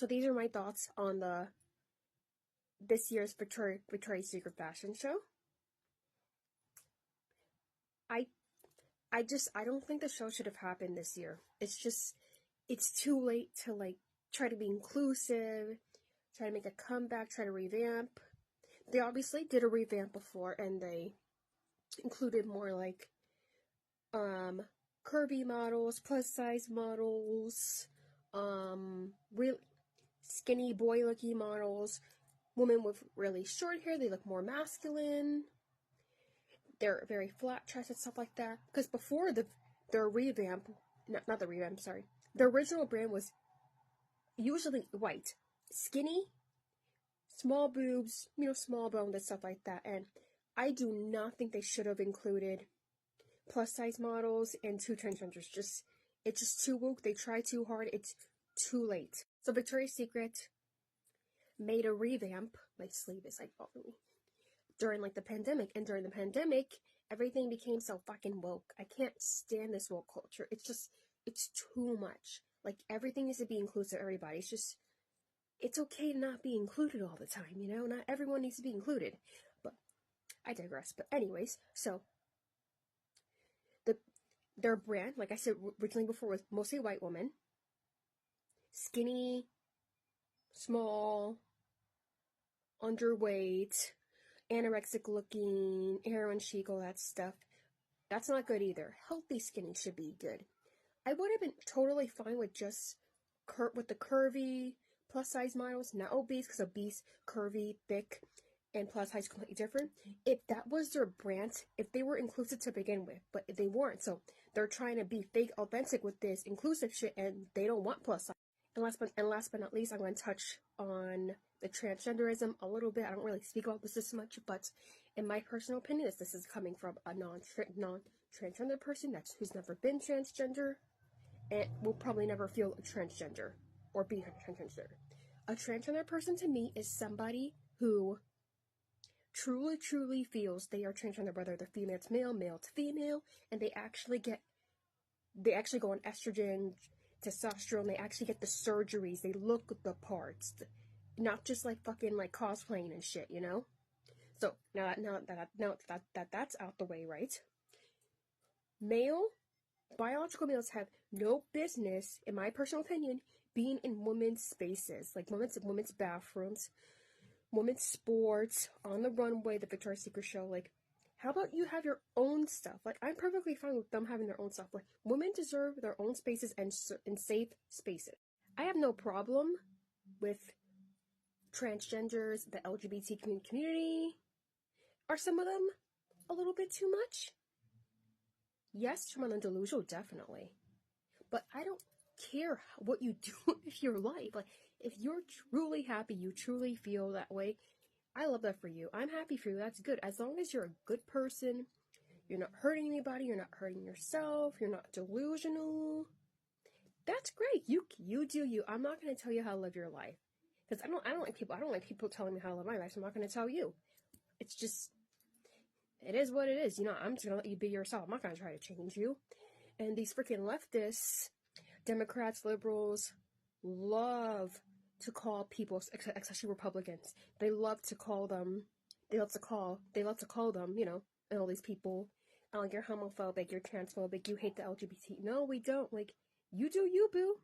So these are my thoughts on this year's Victoria's Secret fashion show. I don't think the show should have happened this year. It's too late to like try to be inclusive, try to make a comeback, try to revamp. They obviously did a revamp before, and they included more like curvy models, plus size models, real skinny boy looking models, women with really short hair. They look more masculine. They're very flat chests and stuff like that. Because before their revamp, not the revamp, sorry, the original brand was usually white, skinny, small boobs, small boned and stuff like that. And I do not think they should have included plus size models and two transgenders. It's just too woke. They try too hard. It's too late. So Victoria's Secret made a revamp. My sleeve is like bothering me. During like the pandemic, and during the pandemic, everything became so fucking woke. I can't stand this woke culture. It's too much. Like, everything needs to be inclusive, everybody. It's okay to not be included all the time, Not everyone needs to be included. But I digress. But anyways, so their brand, like I said originally before, was mostly white women. Skinny, small, underweight, anorexic looking, heroin chic, all that stuff. That's not good either. Healthy skinny should be good. I would have been totally fine with just with the curvy plus size models, not obese, because obese, curvy, thick, and plus size completely different. If that was their brand, if they were inclusive to begin with, but they weren't, so they're trying to be fake authentic with this inclusive shit, and they don't want plus size. And last but not least, I'm going to touch on the transgenderism a little bit. I don't really speak about this much, but in my personal opinion, this is coming from a non-transgender person who's never been transgender and will probably never feel a transgender or be a transgender. A transgender person to me is somebody who truly, truly feels they are transgender, whether they're female to male, male to female, and they actually go on estrogen, testosterone, they actually get the surgeries, they look the parts, not just like fucking like cosplaying and shit, So now that that's out the way, right? Biological males have no business, in my personal opinion, being in women's spaces, like women's bathrooms, women's sports, on the runway, the Victoria's Secret show. Like, how about you have your own stuff? Like, I'm perfectly fine with them having their own stuff. Like, women deserve their own spaces and safe spaces. I have no problem with transgenders, the LGBT community. Are some of them a little bit too much? Yes, from an delusional, definitely. But I don't care what you do with your life. Like, if you're truly happy, you truly feel that way, I love that for you. I'm happy for you. That's good. As long as you're a good person, you're not hurting anybody, you're not hurting yourself, you're not delusional, that's great. You do you. I'm not going to tell you how to live your life. Because I don't like people telling me how to live my life, so I'm not going to tell you. It's just, it is what it is. I'm just going to let you be yourself. I'm not going to try to change you. And these freaking leftists, Democrats, liberals, love to call people, especially Republicans, they love to call them, and all these people, oh, you're homophobic, you're transphobic, you hate the LGBT. No, we don't. Like, you do you, boo.